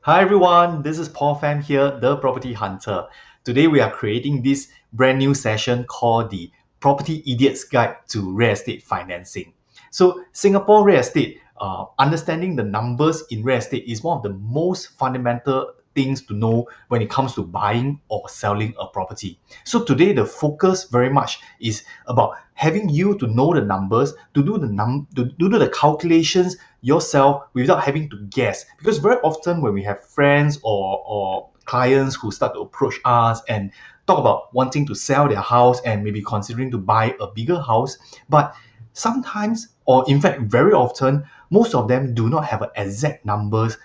Hi everyone, this is Paul Pham here, the Property Hunter. Today we are creating this brand new session called the Property Idiot's Guide to Real Estate Financing. So Singapore real estate, understanding the numbers in real estate is one of the most fundamental things to know when it comes to buying or selling a property. So today the focus very much is about having you to know the numbers, to do the calculations yourself without having to guess. Because very often when we have friends or clients who start to approach us and talk about wanting to sell their house and maybe considering to buy a bigger house, but sometimes, or in fact very often, most of them do not have exact numbers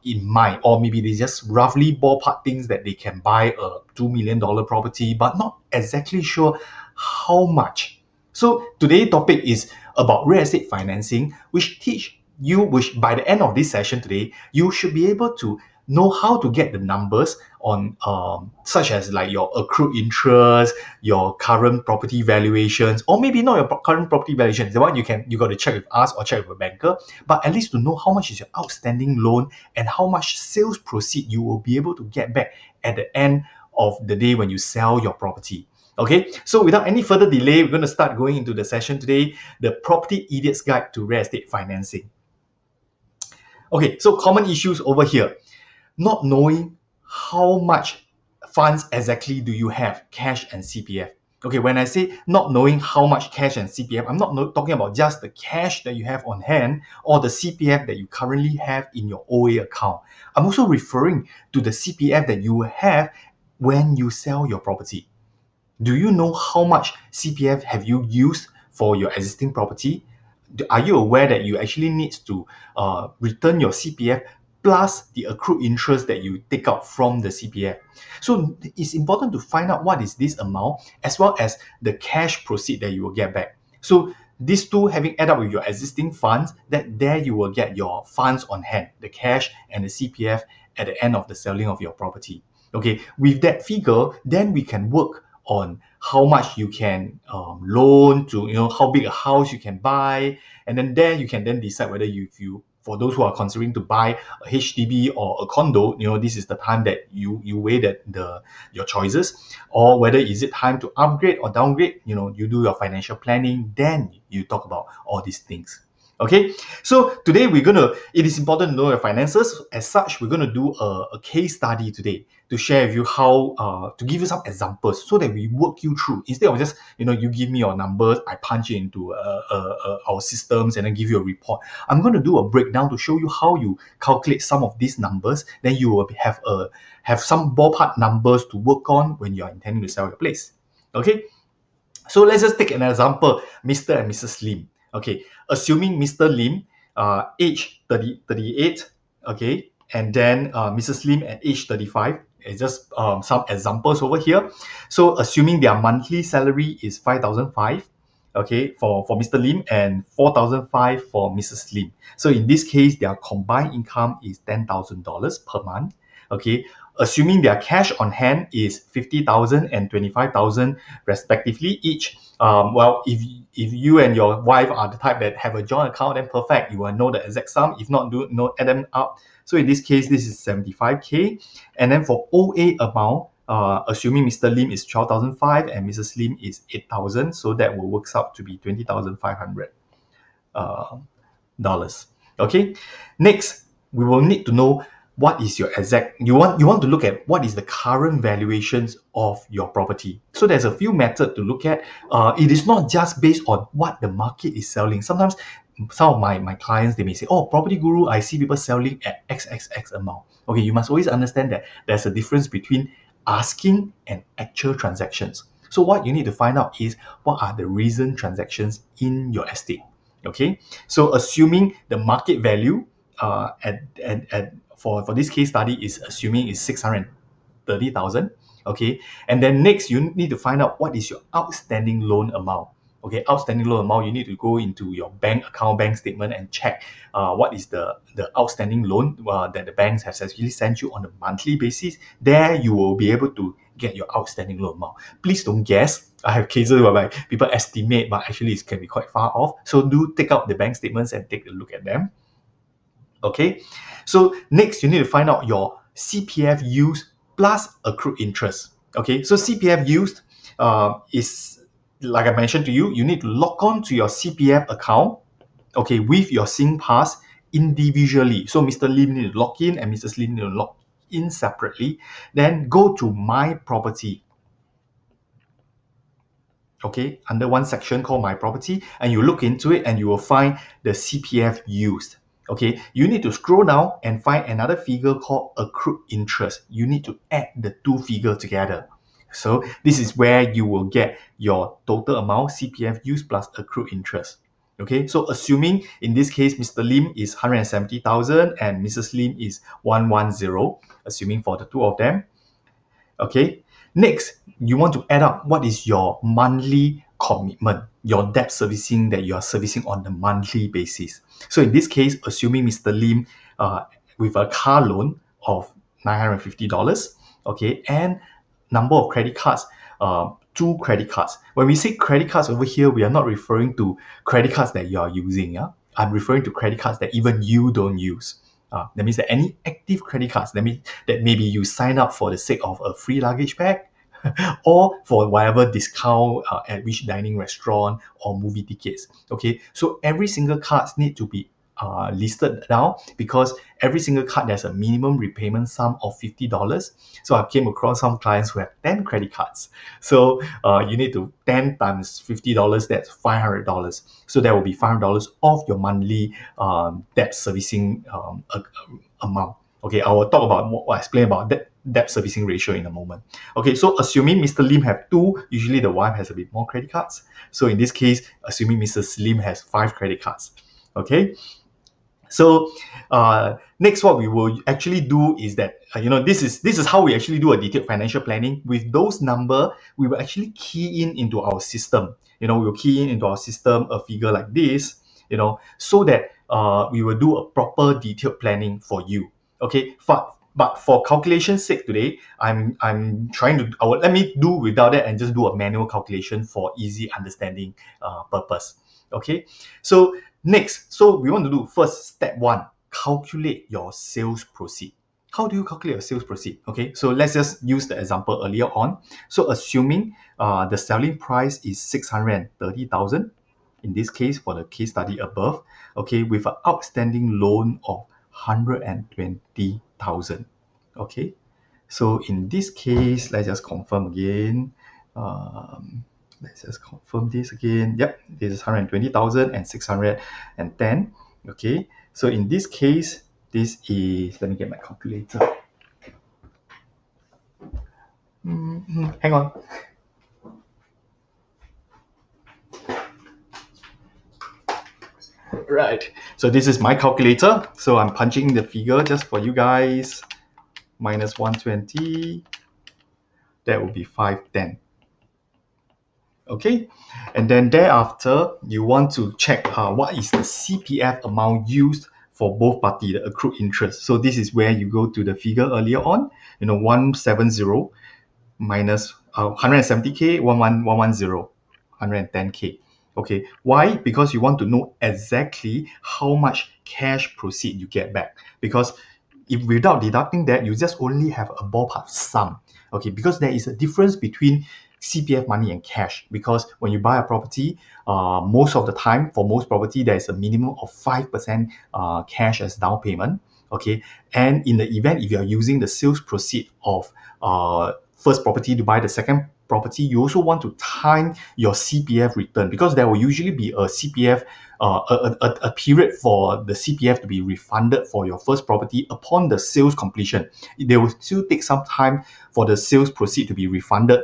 in mind, or maybe they just roughly ballpark things that they can buy a $2 million property but not exactly sure how much. So today's topic is about real estate financing, which by the end of this session today, you should be able to know how to get the numbers on such as like your accrued interest, your current property valuations, or maybe not your current property valuations. The one you got to check with us or check with a banker, but at least to know how much is your outstanding loan and how much sales proceed you will be able to get back at the end of the day when you sell your property. Okay, so without any further delay, we're going to start going into the session today, the Property Idiot's Guide to Real Estate Financing. Okay, so common issues over here. Not knowing how much funds exactly do you have, cash and CPF. Okay, when I say not knowing how much cash and CPF, I'm not talking about just the cash that you have on hand or the CPF that you currently have in your OA account. I'm also referring to the CPF that you have when you sell your property. Do you know how much CPF have you used for your existing property? Are you aware that you actually need to return your CPF plus the accrued interest that you take out from the CPF? So it's important to find out what is this amount as well as the cash proceed that you will get back. So these two having add up with your existing funds, that there you will get your funds on hand, the cash and the CPF at the end of the selling of your property. Okay, with that figure, then we can work on how much you can loan to, how big a house you can buy, and then there you can then decide whether you for those who are considering to buy a HDB or a condo, this is the time that you weigh your choices, or whether is it time to upgrade or downgrade. You do your financial planning, then you talk about all these things. Okay, so today it is important to know your finances. As such, we're going to do a case study today to share with you how, to give you some examples so that we work you through. Instead of just, you give me your numbers, I punch it into our systems and then give you a report. I'm going to do a breakdown to show you how you calculate some of these numbers. Then you will have some ballpark numbers to work on when you're intending to sell your place. Okay, so let's just take an example, Mr. and Mrs. Lim. Okay, assuming Mr. Lim, age 38, okay, and then Mrs. Lim at age 35. It's just some examples over here. So assuming their monthly salary is 5,005, okay, for Mr. Lim, and 4,005 for Mrs. Lim. So in this case, their combined income is $10,000 per month. Okay, assuming their cash on hand is 50,000 and 25,000 respectively each. Well, if you and your wife are the type that have a joint account, then perfect. You will know the exact sum. If not, add them up. So in this case, this is 75K. And then for OA amount, assuming Mr. Lim is 12,500 and Mrs. Lim is 8,000, so that will works out to be $20,500. Okay. Next, we will need to know what is your exact. You want to look at what is the current valuations of your property. So there's a few methods to look at. It is not just based on what the market is selling. Sometimes some of my clients, they may say, oh, Property Guru, I see people selling at XXX amount. Okay, you must always understand that there's a difference between asking and actual transactions. So what you need to find out is what are the recent transactions in your estate. Okay, so assuming the market value for this case study is assuming is 630,000. Okay, and then next you need to find out what is your outstanding loan amount. Okay, outstanding loan amount, you need to go into your bank account, bank statement, and check what is the outstanding loan that the banks have actually sent you on a monthly basis. There you will be able to get your outstanding loan amount. Please don't guess. I have cases whereby people estimate, but actually it can be quite far off. So do take out the bank statements and take a look at them. Okay, so next you need to find out your CPF used plus accrued interest. Okay, so CPF used is, like I mentioned to you, you need to log on to your CPF account, okay, with your SingPass individually. So Mr. Lim need to log in and Mrs. Lim need to log in separately. Then go to My Property. Okay, under one section called My Property, and you look into it and you will find the CPF used. Okay, you need to scroll down and find another figure called accrued interest. You need to add the two figures together. So this is where you will get your total amount, CPF used plus accrued interest. Okay, so assuming in this case Mr. Lim is 170,000 and Mrs. Lim is 110, assuming for the two of them. Okay, next you want to add up what is your monthly commitment, your debt servicing that you are servicing on the monthly basis. So in this case, assuming Mr. Lim with a car loan of $950, okay, and number of credit cards, two credit cards. When we say credit cards over here, we are not referring to credit cards that you are using. Yeah, I'm referring to credit cards that even you don't use. That means that any active credit cards, that means that maybe you sign up for the sake of a free luggage bag, or for whatever discount at which dining restaurant or movie tickets. Okay, so every single cards need to be listed down, because every single card there's a minimum repayment sum of $50. So I came across some clients who have 10 credit cards. So you need to 10 times $50, that's $500. So that will be $500 of your monthly debt servicing amount. Okay, I will talk about more, explain about that debt servicing ratio in a moment. Okay, so assuming Mr. Lim have two, usually the wife has a bit more credit cards. So in this case, assuming Mrs. Lim has 5 credit cards. Okay, so next, what we will actually do is that this is how we actually do a detailed financial planning. With those number, we will actually key in into our system. We'll key in into our system a figure like this. So that we will do a proper detailed planning for you. Okay, but for calculation's sake today, I'm trying to. Let me do without that and just do a manual calculation for easy understanding purpose. Okay, so next, so we want to do first step one, calculate your sales proceed. How do you calculate your sales proceed? Okay, so let's just use the example earlier on. So assuming the selling price is 630,000, in this case for the case study above, okay, with an outstanding loan of 120,000. Okay, so in this case, let's just confirm again. Let's just confirm this again. Yep, this is 120,000 and 610. Okay, so in this case, this is, let me get my calculator. Hang on. Right, so this is my calculator. So I'm punching the figure just for you guys. Minus 120, that would be 510. Okay, and then thereafter you want to check what is the CPF amount used for both parties, the accrued interest. So this is where you go to the figure earlier on, 170 minus 170k, 110, 110k. Okay, why? Because you want to know exactly how much cash proceed you get back. Because if without deducting that, you just only have a ballpark sum. Okay, because there is a difference between CPF money and cash. Because when you buy a property, most of the time, for most property, there is a minimum of 5% cash as down payment. Okay, and in the event if you are using the sales proceed of first property to buy the second property, you also want to time your CPF return, because there will usually be a CPF, a period for the CPF to be refunded for your first property upon the sales completion. They will still take some time for the sales proceed to be refunded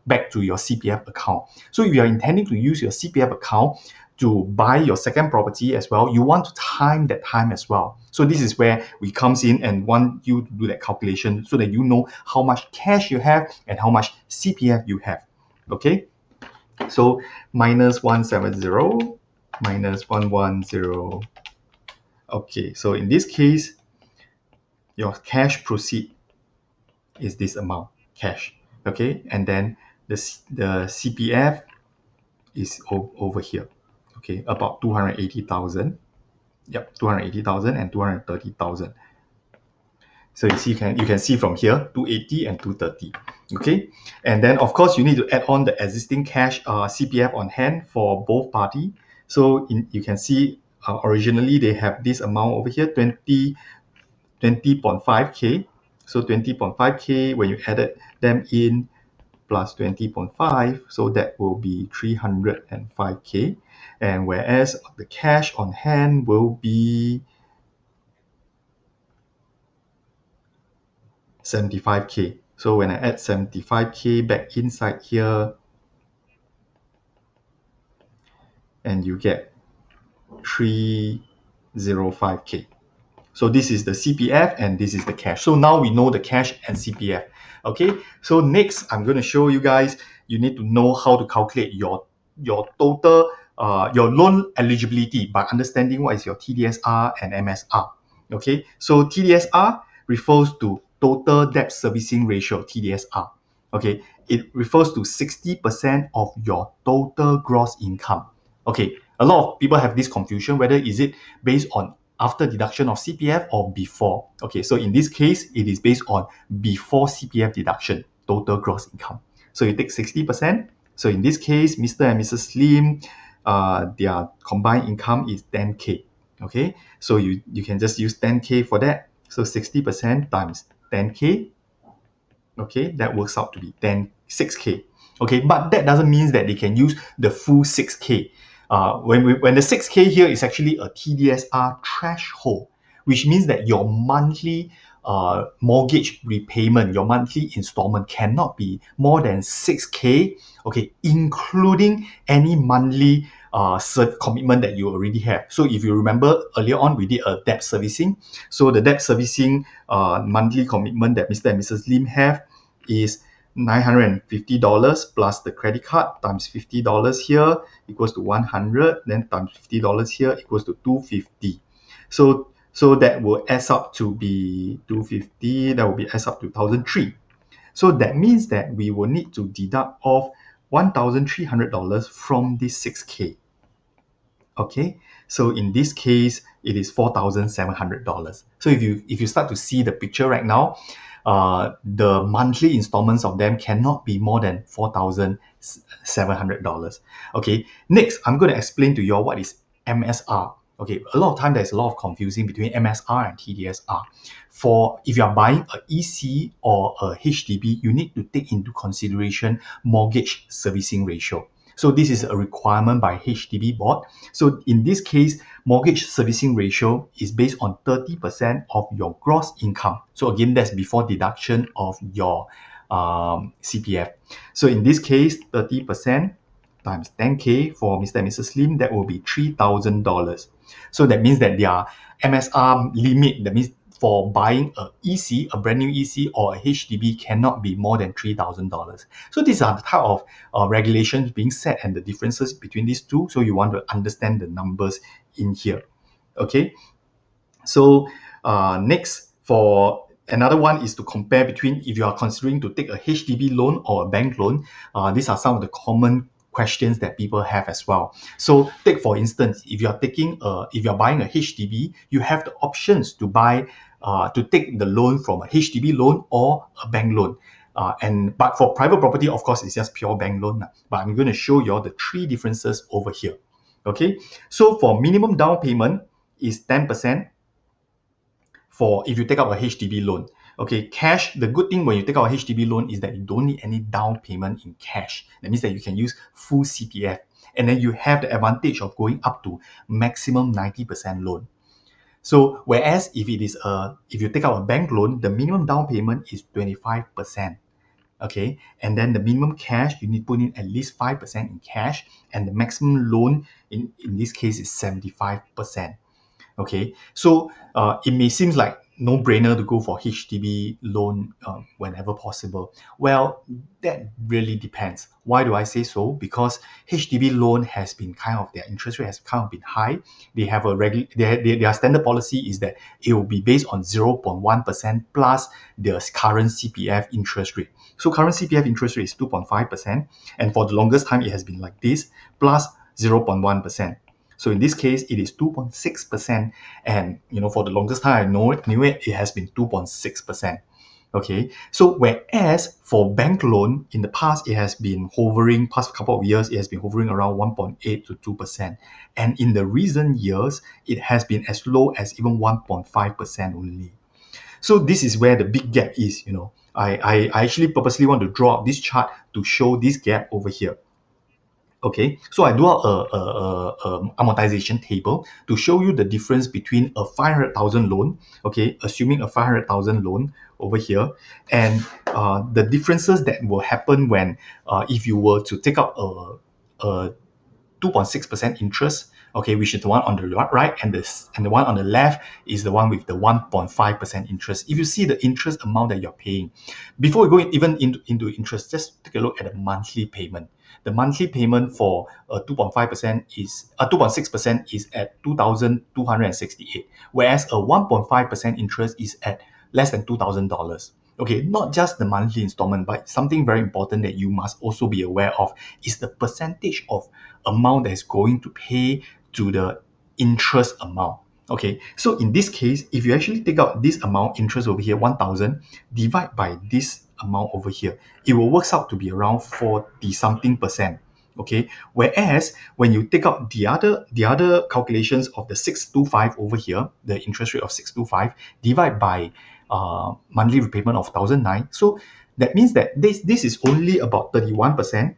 back to your CPF account. So if you are intending to use your CPF account to buy your second property as well, you want to time that time as well. So this is where we comes in and want you to do that calculation so that you know how much cash you have and how much CPF you have. Okay, so minus 170 minus 110. Okay, so in this case, your cash proceed is this amount, cash. Okay, and then the CPF is over here. Okay, about 280,000. Yep, 280,000 and 230,000. So you can see from here 280 and 230. Okay, and then of course you need to add on the existing cash CPF on hand for both party. So you can see originally they have this amount over here 20.5k. So 20.5k, when you added them in plus 20.5, so that will be 305k. And whereas the cash on hand will be 75k. So when I add 75k back inside here, and you get 305k. So this is the CPF and this is the cash. So now we know the cash and CPF. Okay, so next I'm going to show you guys, you need to know how to calculate your total your loan eligibility by understanding what is your TDSR and MSR. Okay, so TDSR refers to total debt servicing ratio, TDSR. Okay, it refers to 60% of your total gross income. Okay, a lot of people have this confusion whether is it based on after deduction of CPF or before. Okay, so in this case, it is based on before CPF deduction, total gross income. So you take 60%. So in this case, Mr. and Mrs. Lim, their combined income is 10k. Okay, so you can just use 10k for that. So 60% times 10k, okay, that works out to be 6k. Okay, but that doesn't mean that they can use the full 6k. When the 6k here is actually a TDSR threshold, which means that your monthly mortgage repayment, your monthly installment cannot be more than 6k, okay, including any monthly commitment that you already have. So if you remember earlier on, we did a debt servicing. So the debt servicing monthly commitment that Mr. and Mrs. Lim have is $950 plus the credit card times $50 here equals to 100, then times $50 here equals to 250. So that will adds up to be 250, that will be adds up to 1,003. So that means that we will need to deduct off $1,300 from this 6k. Okay, so in this case it is $4,700. So if you start to see the picture right now, the monthly installments of them cannot be more than $4,700. Okay, next I'm going to explain to you all what is MSR. Okay, a lot of time there's a lot of confusing between MSR and TDSR. For if you are buying a EC or a HDB, you need to take into consideration mortgage servicing ratio. So this is a requirement by HDB board. So in this case, mortgage servicing ratio is based on 30% of your gross income. So again, that's before deduction of your CPF. So in this case, 30% times 10k for Mr. and Mrs. Lim, that will be $3,000. So that means that their MSR limit, that means for buying a EC, a brand new EC or a HDB cannot be more than $3,000. So these are the type of regulations being set and the differences between these two. So you want to understand the numbers in here. Okay. So next, for another one is to compare between if you are considering to take a HDB loan or a bank loan. These are some of the common questions that people have as well. So take for instance, if you are buying a HDB, you have the options to buy to take the loan from a HDB loan or a bank loan. But for private property, of course, it's just pure bank loan. But I'm going to show you all the three differences over here. Okay, so for minimum down payment is 10% for if you take out a HDB loan. Okay, cash, the good thing when you take out a HDB loan is that you don't need any down payment in cash. That means that you can use full CPF. And then you have the advantage of going up to maximum 90% loan. So whereas if you take out a bank loan, the minimum down payment is 25%. Okay, and then the minimum cash, you need to put in at least 5% in cash, and the maximum loan in this case is 75%. Okay, so it may seem like no-brainer to go for HDB loan whenever possible. Well, that really depends. Why do I say so? Because HDB loan has been their interest rate has kind of been high. They have their standard policy is that it will be based on 0.1% plus the current CPF interest rate. So current CPF interest rate is 2.5%, and for the longest time it has been like this, plus 0.1%. So in this case, it is 2.6%. And for the longest time I knew it has been 2.6%. Okay, so whereas for bank loan in the past, it has been hovering, past couple of years, it has been hovering around 1.8 to 2%. And in the recent years, it has been as low as even 1.5% only. So this is where the big gap is. I actually purposely want to draw up this chart to show this gap over here. Okay, so I do a amortization table to show you the difference between a 500,000 loan, okay, assuming a 500,000 loan over here, and the differences that will happen when if you were to take up a 2.6% interest, okay, which is the one on the right, and the one on the left is the one with the 1.5% interest. If you see the interest amount that you're paying, before we go even into interest, just take a look at the monthly payment. The monthly payment for 2.5% is 2.6% is at 2,268, whereas a 1.5% interest is at less than $2,000. Okay, not just the monthly installment, but something very important that you must also be aware of is the percentage of amount that is going to pay to the interest amount. Okay, so in this case, if you actually take out this amount, interest over here, 1,000, divide by this amount over here, it will work out to be around 40 something percent. Okay, whereas when you take out the other calculations of the 625 over here, the interest rate of 625, divide by monthly repayment of 1,009, so that means that this is only about 31%,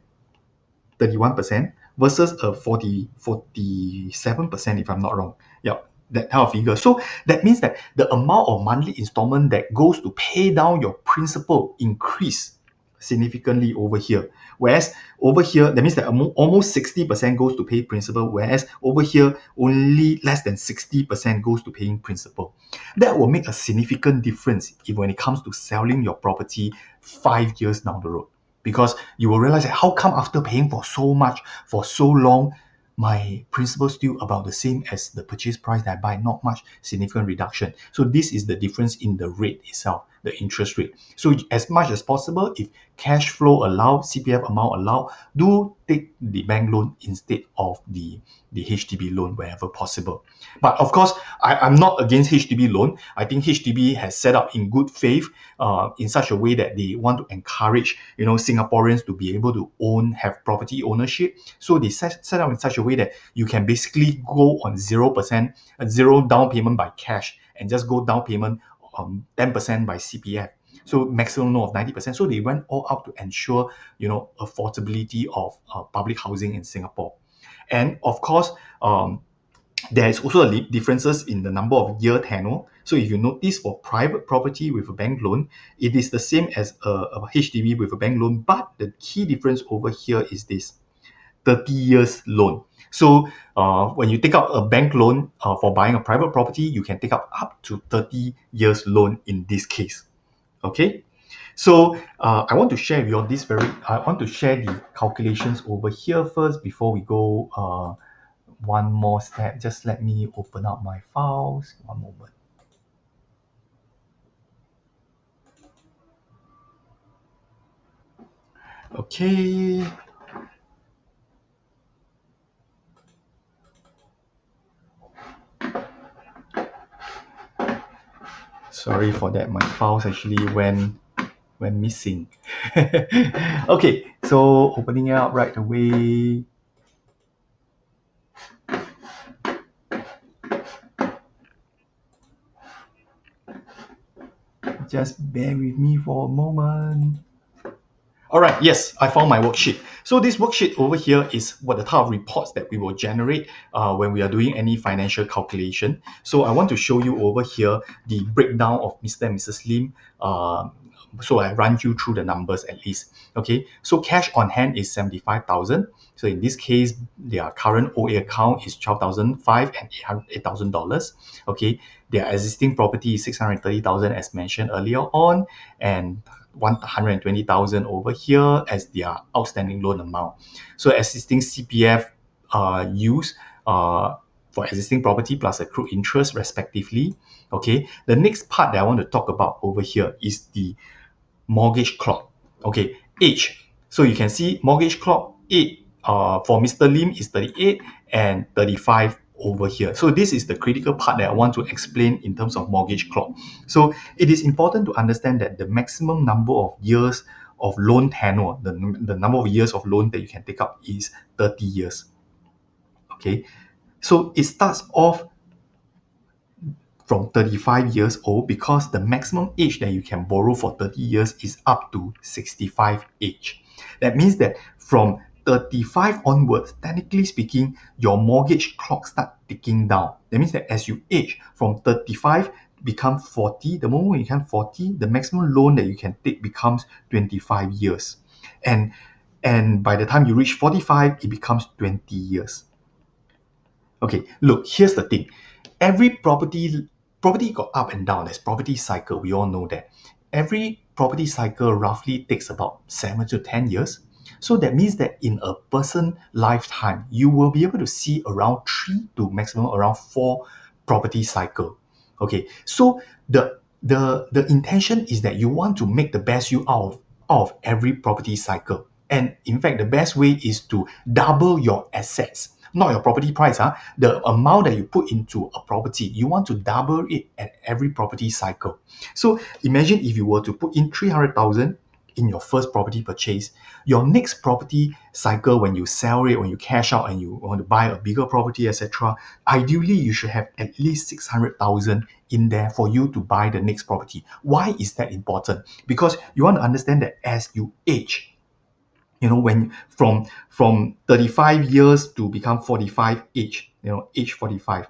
31% versus a 47%, if I'm not wrong. Yeah, that kind of figure. So that means that the amount of monthly installment that goes to pay down your principal increase significantly over here. Whereas over here, that means that almost 60% goes to pay principal, whereas over here, only less than 60% goes to paying principal. That will make a significant difference when it comes to selling your property 5 years down the road. Because you will realize that how come after paying for so much for so long, my principal still about the same as the purchase price that I buy, not much significant reduction. So this is the difference in the rate itself, the interest rate. So as much as possible, if cash flow allow, CPF amount allow, do take the bank loan instead of the HDB loan wherever possible. But of course, I'm not against HDB loan. I think HDB has set up in good faith in such a way that they want to encourage Singaporeans to be able to have property ownership. So they set up in such a way that you can basically go on 0%, zero down payment by cash, and just go down payment 10% by CPF. So maximum loan of 90%. So they went all out to ensure affordability of public housing in Singapore. And of course, there is also differences in the number of year tenure. So if you notice, for private property with a bank loan, it is the same as a HDB with a bank loan, but the key difference over here is this: 30 years loan. So when you take out a bank loan for buying a private property, you can take out up to 30 years loan in this case. Okay, so I want to share with you I want to share the calculations over here first before we go one more step. Just let me open up my files. One moment. Okay. Sorry for that. My files actually went missing. Okay, so opening it up right away. Just bear with me for a moment. All right, yes, I found my worksheet. So this worksheet over here is what the type of reports that we will generate when we are doing any financial calculation. So I want to show you over here the breakdown of Mr. and Mrs. Lim. So I run you through the numbers at least. Okay, so cash on hand is 75,000. So in this case, their current OA account is 12,500 and $8,000. Okay, their existing property is 630,000 as mentioned earlier on, and 120,000 over here as their outstanding loan amount. So existing CPF used for existing property plus accrued interest respectively. Okay, the next part that I want to talk about over here is the mortgage clock. Okay, age. So you can see mortgage clock 8 for Mr. Lim is 38 and 35 over here. So this is the critical part that I want to explain in terms of mortgage clock. So it is important to understand that the maximum number of years of loan tenure, the number of years of loan that you can take up is 30 years. Okay, so it starts off from 35 years old because the maximum age that you can borrow for 30 years is up to 65 age. That means that from 35 onwards, technically speaking, your mortgage clock start ticking down. That means that as you age from 35 become 40, the moment you become 40, the maximum loan that you can take becomes 25 years. And by the time you reach 45, it becomes 20 years. Okay, look, here's the thing. Every property got up and down. There's property cycle. We all know that. Every property cycle roughly takes about 7 to 10 years. So that means that in a person lifetime, you will be able to see around 3 to maximum around 4 property cycle. Okay, so the intention is that you want to make the best use out of every property cycle. And in fact, the best way is to double your assets, not your property price, the amount that you put into a property. You want to double it at every property cycle. So imagine if you were to put in 300,000 in your first property purchase, your next property cycle, when you sell it, when you cash out and you want to buy a bigger property, etc., ideally you should have at least 600,000 in there for you to buy the next property. Why is that important? Because you want to understand that as you age, when from 35 years to become 45 age, age 45,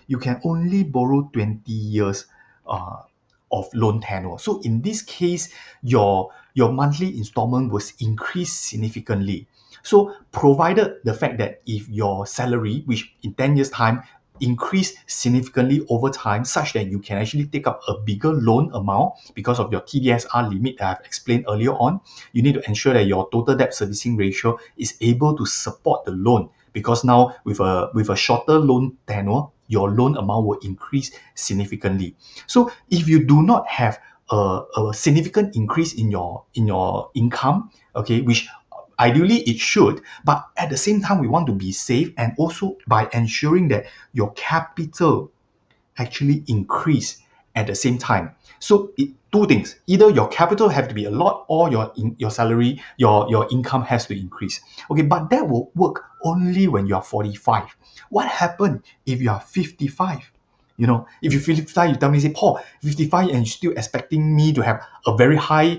you can only borrow 20 years of loan tenure. So in this case, your monthly installment was increased significantly. So provided the fact that if your salary, which in 10 years time increase significantly over time, such that you can actually take up a bigger loan amount because of your TDSR limit that I've explained earlier on, you need to ensure that your total debt servicing ratio is able to support the loan, because now with a shorter loan tenure, your loan amount will increase significantly. So if you do not have a significant increase in your income, okay, which ideally it should, but at the same time we want to be safe, and also by ensuring that your capital actually increase at the same time. So two things: either your capital have to be a lot, or your salary, your income has to increase. Okay, but that will work only when you are 45. What happens if you are 55? If you're 55, you tell me, say, Paul, 55 and you're still expecting me to have a very high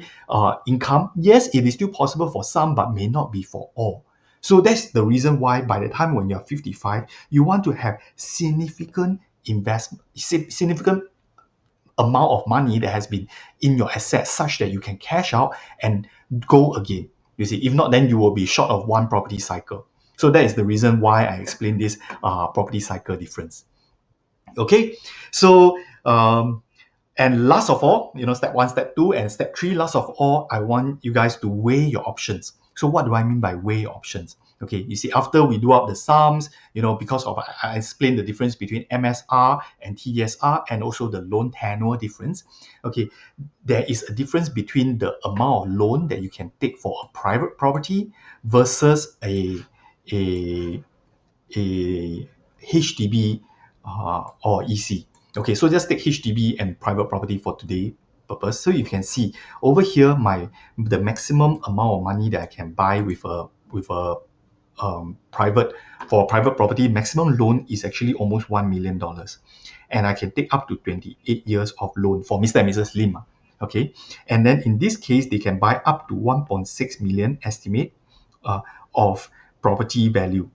income. Yes, it is still possible for some, but may not be for all. So that's the reason why by the time when you're 55, you want to have significant amount of money that has been in your assets, such that you can cash out and go again. You see, if not, then you will be short of one property cycle. So that is the reason why I explained this property cycle difference. Okay, so and last of all, step 1, step 2, and step 3, last of all, I want you guys to weigh your options. So what do I mean by weigh options? Okay, you see, after we do up the sums, because of I explained the difference between MSR and TDSR, and also the loan tenure difference. Okay, there is a difference between the amount of loan that you can take for a private property versus a HDB or EC. Okay, so just take HDB and private property for today purpose. So you can see over here the maximum amount of money that I can buy with a private property maximum loan is actually almost $1 million, and I can take up to 28 years of loan for Mr. and Mrs. Lim. Okay, and then in this case they can buy up to 1.6 million estimate of property value.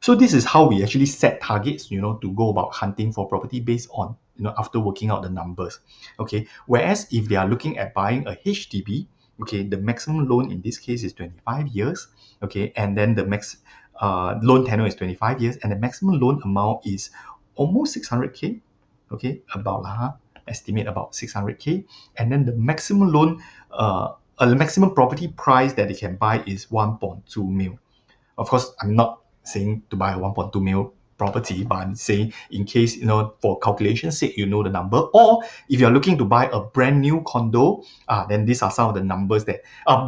So this is how we actually set targets, to go about hunting for property based on, after working out the numbers. Okay, whereas if they are looking at buying a HDB, okay, the maximum loan in this case is 25 years, okay, and then the loan tenure is 25 years, and the maximum loan amount is almost 600k, okay, estimate about 600k, and then the maximum loan, the maximum property price that they can buy is 1.2 mil. Of course, I'm not saying to buy a 1.2 mil property, but I'm saying in case, for calculation sake, you know the number. Or if you're looking to buy a brand new condo, then these are some of the numbers that,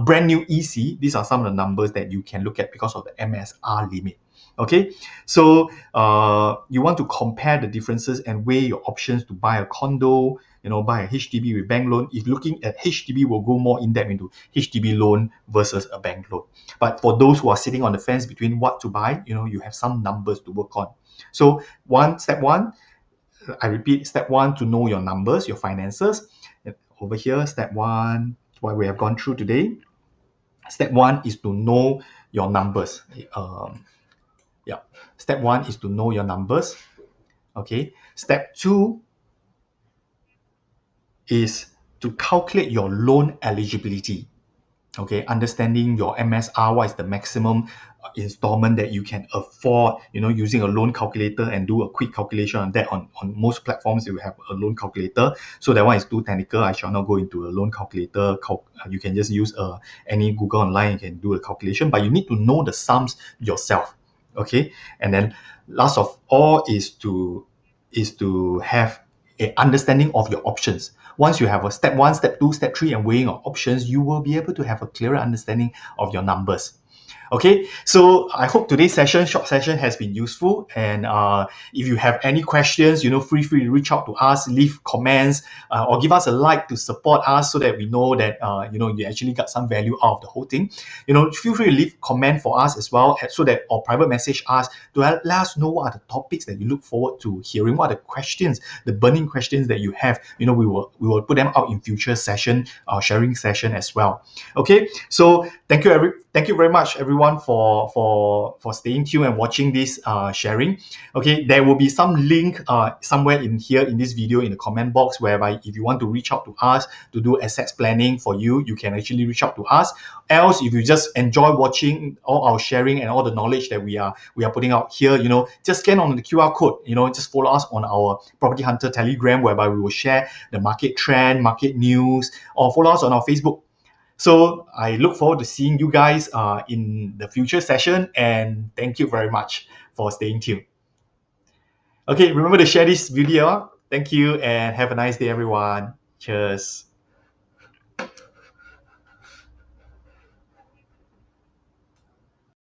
brand new EC, these are some of the numbers that you can look at because of the MSR limit. Okay, so you want to compare the differences and weigh your options to buy a condo, buy a HDB with bank loan. If looking at HDB, we'll go more in depth into HDB loan versus a bank loan. But for those who are sitting on the fence between what to buy, you have some numbers to work on. So step one, I repeat, step one, to know your numbers, your finances. Over here, step one, what we have gone through today. Step one is to know your numbers. Yeah. Step one is to know your numbers. Okay. Step two is to calculate your loan eligibility. Okay, understanding your MSR, what is the maximum installment that you can afford, using a loan calculator, and do a quick calculation on that. On most platforms, you have a loan calculator. So that one is too technical. I shall not go into a loan calculator. You can just use any Google online, you can do a calculation, but you need to know the sums yourself. Okay, and then last of all is to have a understanding of your options. Once you have a step one, step two, step three, and weighing of options, you will be able to have a clearer understanding of your numbers. Okay, so I hope today's short session has been useful. And if you have any questions, feel free to reach out to us, leave comments, or give us a like to support us so that we know that you actually got some value out of the whole thing. Feel free to leave comment for us as well, so that, or private message us to let us know what are the topics that you look forward to hearing, what are the questions, the burning questions that you have. We will put them out in future sharing session as well. Okay, so thank you very much, everyone, for staying tuned and watching this sharing. Okay, there will be some link somewhere in here in this video in the comment box, whereby if you want to reach out to us to do assets planning for you, you can actually reach out to us. Else, if you just enjoy watching all our sharing and all the knowledge that we are putting out here, just scan on the QR code. Just follow us on our Property Hunter Telegram, whereby we will share the market trend, market news, or follow us on our Facebook. So I look forward to seeing you guys in the future session, and thank you very much for staying tuned. Okay, remember to share this video. Thank you, and have a nice day, everyone. Cheers.